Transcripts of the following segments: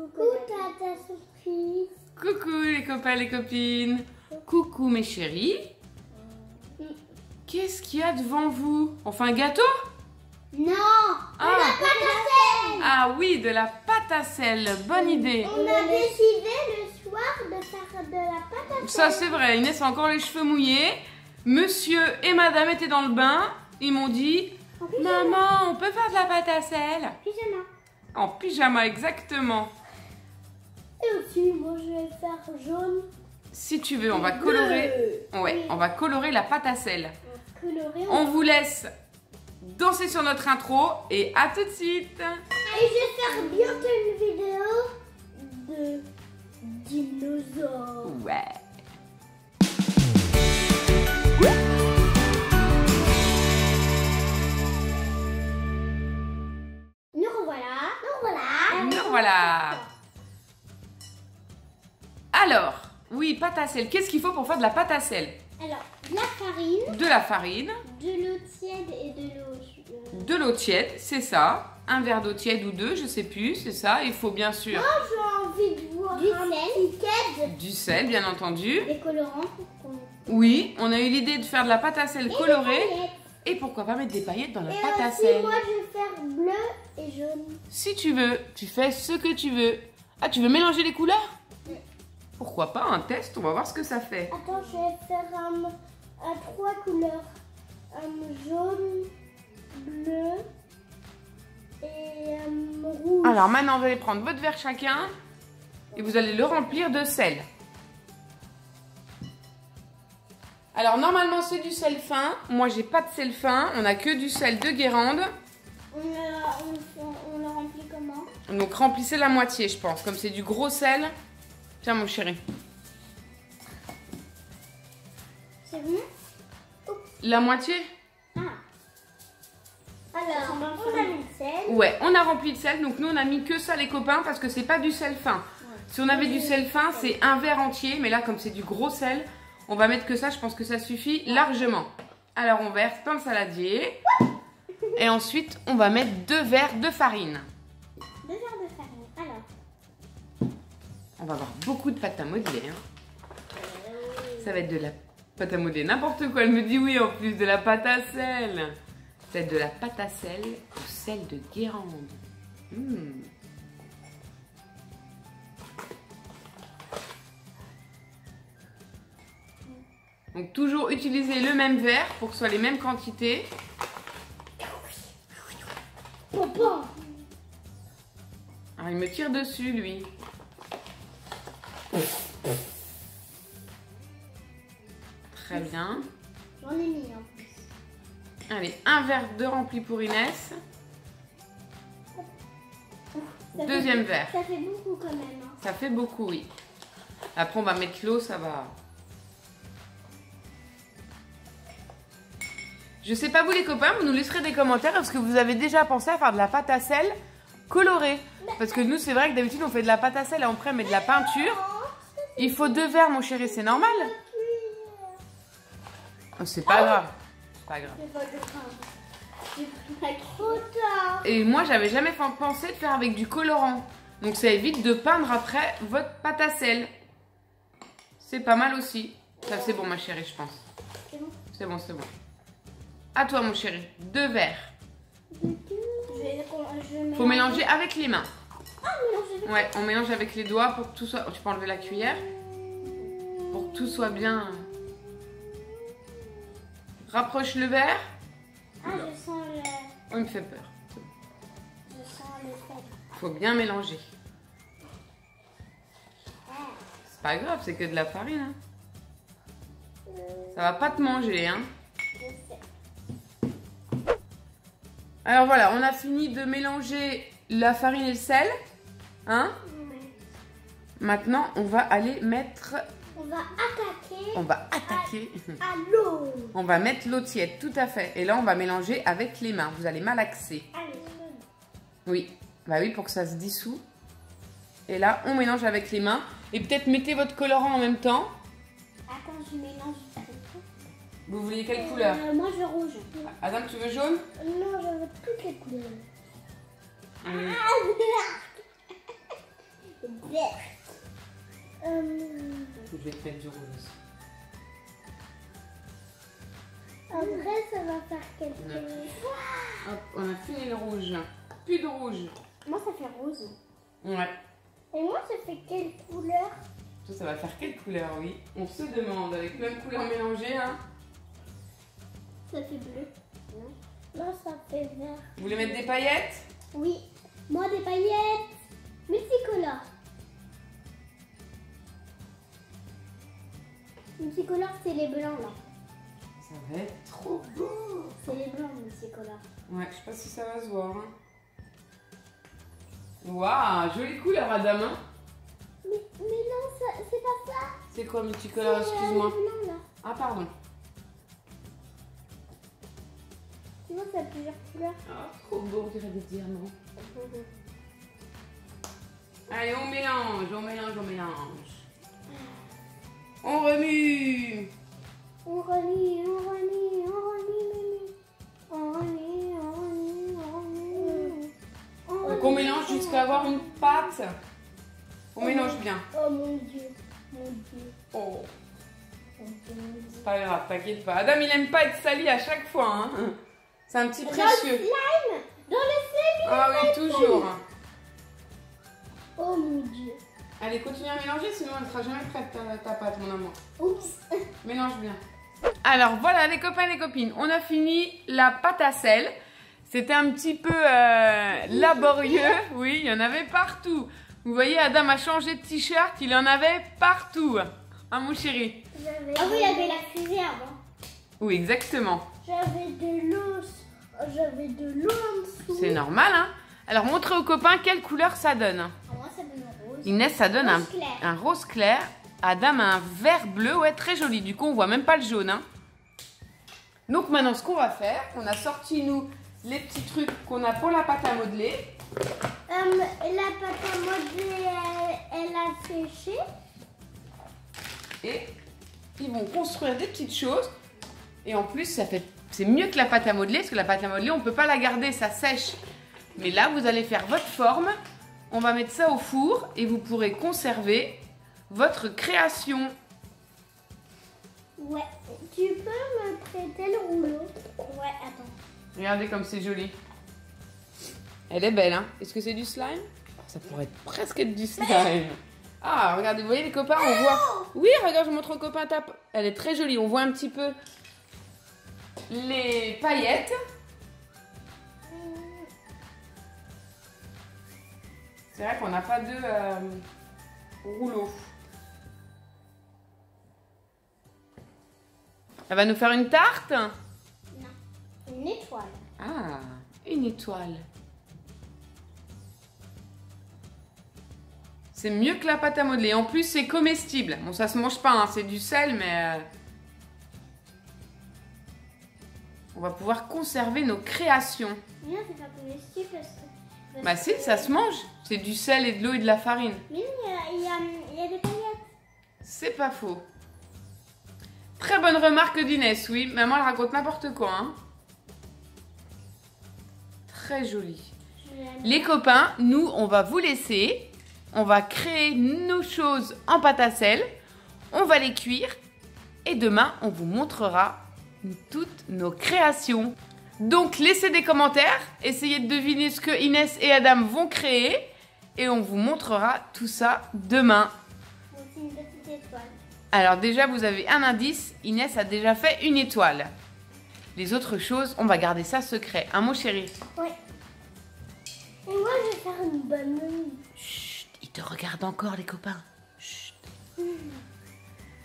Coucou tata surprise. Coucou les copains, les copines. Coucou mes chéris. Qu'est-ce qu'il y a devant vous? Enfin un gâteau? Non, Ah. de la pâte à sel. Ah oui, de la pâte à sel. Bonne idée. On a décidé le soir de faire de la pâte à sel. Ça c'est vrai, Inès a encore les cheveux mouillés. Monsieur et madame étaient dans le bain. Ils m'ont dit, maman, on peut faire de la pâte à sel? Pyjama. En pyjama, exactement. Et aussi, moi je vais faire jaune. Si tu veux, on va colorer. Ouais, on va colorer la pâte à sel. Coloré. On vous laisse danser sur notre intro et à tout de suite. Et je vais faire bientôt une vidéo de dinosaures. Ouais. Nous revoilà. Nous revoilà. Nous voilà. Alors, oui, pâte à sel. Qu'est-ce qu'il faut pour faire de la pâte à sel? Alors, de la farine, De la farine, de l'eau tiède et de l'eau. de l'eau tiède, c'est ça. Un verre d'eau tiède ou deux, je sais plus, c'est ça. Il faut bien sûr J'ai envie de voir du sel, du sel, bien entendu. des colorants pour qu'on. Oui, on a eu l'idée de faire de la pâte à sel colorée. Paillettes. Et pourquoi pas mettre des paillettes dans la Et pâte à aussi, sel? moi je vais faire bleu et jaune. Si tu veux, tu fais ce que tu veux. Ah, tu veux mélanger les couleurs? Oui. Pourquoi pas un test, on va voir ce que ça fait. Attends, je vais faire trois couleurs. Jaune, bleu et rouge. Alors maintenant, vous allez prendre votre verre chacun et vous allez le remplir de sel. Alors normalement c'est du sel fin. Moi j'ai pas de sel fin, on a que du sel de Guérande. On le remplit comment? Donc remplissez la moitié je pense, comme c'est du gros sel. Tiens mon chéri. C'est bon? La moitié? Ah. Alors, on a mis le sel. Ouais, on a rempli de sel, donc nous on a mis que ça les copains parce que c'est pas du sel fin. Si on avait du sel fin, c'est un verre entier, mais là comme c'est du gros sel, on va mettre que ça, je pense que ça suffit largement. Alors on verse dans le saladier et ensuite on va mettre 2 verres de farine. 2 verres de farine. Alors. On va avoir beaucoup de pâte à modeler. Hein. Ça va être de la pâte à modeler, n'importe quoi. Elle me dit oui en plus, de la pâte à sel. C'est de la pâte à sel au sel de Guérande. Donc toujours utiliser le même verre pour que ce soit les mêmes quantités. Papa. Alors il me tire dessus lui. Très bien. J'en ai mis en plus. Allez, un verre de rempli pour Inès. Deuxième verre. Ça fait beaucoup quand même. Hein. Ça fait beaucoup, oui. Après on va mettre l'eau, ça va. Je sais pas vous les copains, vous nous laisserez des commentaires. Est-ce que vous avez déjà pensé à faire de la pâte à sel colorée? Parce que nous c'est vrai que d'habitude on fait de la pâte à sel et après on met de la peinture. Il faut 2 verres mon chéri, c'est normal. Oh, c'est pas grave. C'est pas grave. Et moi j'avais jamais pensé de faire avec du colorant. Donc ça évite de peindre après votre pâte à sel. C'est pas mal aussi. Ça c'est bon ma chérie je pense. C'est bon, c'est bon. À toi mon chéri, 2 verres. Faut mélanger avec les mains. Ouais, on mélange avec les doigts pour que tout soit... Tu peux enlever la cuillère. Pour que tout soit bien... Rapproche le verre. Ah, je sens le. Oh, il me fait peur. Je sens le sel. Faut bien mélanger. C'est pas grave, c'est que de la farine. Hein. Ça va pas te manger, hein. Alors voilà, on a fini de mélanger la farine et le sel. Hein? Maintenant, on va aller mettre... On va attaquer. À l'eau. On va mettre l'eau tiède, tout à fait. Et là, on va mélanger avec les mains. Vous allez malaxer. Allez. Oui, bah oui, pour que ça se dissout. Et là, on mélange avec les mains. Et peut-être mettez votre colorant en même temps. Attends, je mélange. Vous vouliez quelle couleur? Moi, je veux rouge. Adam, tu veux jaune? Non, je veux toutes les couleurs. verte. Je vais te mettre du rouge aussi. Après, ça va faire quelque chose. Hop, on a fini le rouge. Plus de rouge. Moi, ça fait rose. Ouais. Et moi, ça fait quelle couleur? Ça va faire quelle couleur, oui? On se demande, avec plein de couleurs mélangées, hein. Ça fait bleu. Non, ça fait vert. Vous voulez mettre des paillettes? Oui. Moi, des paillettes multicolores. Multicolores, c'est les blancs, là. Ça va être trop beau. C'est les blancs multicolores. Ouais, je sais pas si ça va se voir. Hein. Waouh, jolie couleur, Adam. Hein. Mais non, c'est pas ça. C'est quoi multicolore, excuse-moi? Les blancs, là. Ah, pardon. Tu vois, ça a plusieurs couleurs. Ah, trop beau, on dirait des diamants. Allez, on mélange, on mélange, on mélange. On remue. On relie, on relie, on relie, on relie, on relie, on relie. Donc on mélange jusqu'à avoir une pâte. On mélange bien. Oh mon Dieu, mon Dieu. Oh, Mon Dieu, mon Dieu. c'est pas grave, t'inquiète pas. Adam, il aime pas être sali à chaque fois. Hein. C'est un petit Dans le précieux. slime, dans le slime. Ah oui, toujours. Oh mon Dieu. Allez, continue à mélanger, sinon elle ne sera jamais prête ta pâte, mon amour. Oups. Mélange bien. Alors voilà les copains et les copines, on a fini la pâte à sel. C'était un petit peu laborieux, oui, il y en avait partout. Vous voyez, Adam a changé de t-shirt, il en avait partout. Hein mon chéri? Ah oui, il y avait la fusée avant. Oui, exactement. J'avais de l'eau en dessous. C'est normal, hein? Alors montrez aux copains quelle couleur ça donne. Ah, moi, ça donne rose. Inès, ça donne Rose clair. un rose clair. Adam a un vert bleu, ouais, très joli. Du coup, on voit même pas le jaune. Hein. Donc maintenant, ce qu'on va faire, on a sorti, nous, les petits trucs qu'on a pour la pâte à modeler. La pâte à modeler, elle a séché. Et ils vont construire des petites choses. Et en plus, c'est mieux que la pâte à modeler, parce que la pâte à modeler, on ne peut pas la garder, ça sèche. Mais là, vous allez faire votre forme. On va mettre ça au four et vous pourrez conserver votre création. Ouais. Tu peux me prêter le rouleau? Ouais, attends. Regardez comme c'est joli. Elle est belle, hein? Est-ce que c'est du slime? Ça pourrait presque être du slime. Ah, regardez, vous voyez les copains, on voit... Oui, regarde, je montre aux copains ta... Elle est très jolie, on voit un petit peu les paillettes. C'est vrai qu'on n'a pas de rouleau. Elle va nous faire une tarte? Non. Une étoile. Ah, une étoile. C'est mieux que la pâte à modeler. En plus, c'est comestible. Bon, ça se mange pas, hein, c'est du sel, mais... on va pouvoir conserver nos créations. Non, c'est pas comestible parce que... Bah si, ça se mange. C'est du sel et de l'eau et de la farine. Mais il y a des paillettes. C'est pas faux. Très bonne remarque d'Inès, oui. Maman, elle raconte n'importe quoi. Hein. Très joli. Les copains, nous, on va vous laisser. On va créer nos choses en pâte à sel. On va les cuire. Et demain, on vous montrera toutes nos créations. Donc, laissez des commentaires. Essayez de deviner ce que Inès et Adam vont créer. Et on vous montrera tout ça demain. C'est une petite étoile. Alors déjà, vous avez un indice. Inès a déjà fait une étoile. Les autres choses, on va garder ça secret. Hein, mon chéri? Oui. Et moi, je vais faire une bonne. Chut, ils te regardent encore, les copains. Chut.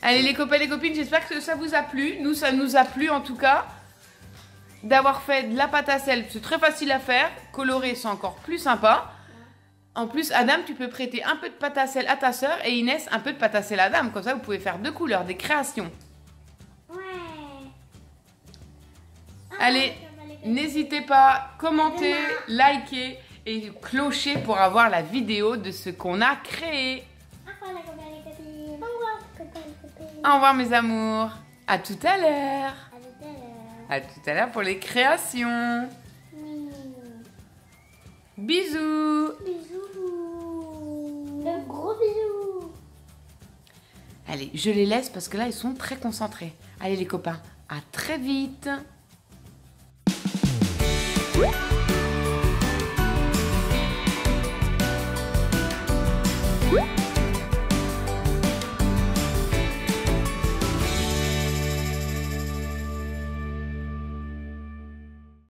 Allez, les copains et les copines, j'espère que ça vous a plu. Nous, ça nous a plu en tout cas. D'avoir fait de la pâte à sel, c'est très facile à faire. Colorer, c'est encore plus sympa. En plus, Adam, tu peux prêter un peu de pâte à sel à ta soeur et Inès, un peu de pâte à sel à Adam. Comme ça, vous pouvez faire deux couleurs, des créations. Ouais. Allez, n'hésitez pas, commentez, likez et clochez pour avoir la vidéo de ce qu'on a créé. Au revoir, les copains, les copines. Au revoir, copains, les copines. Au revoir, mes amours. À tout à l'heure. À tout à l'heure. À tout à l'heure pour les créations. Oui. Bisous. Bisous. Le gros Allez, je les laisse parce que là, ils sont très concentrés. Allez les copains, à très vite.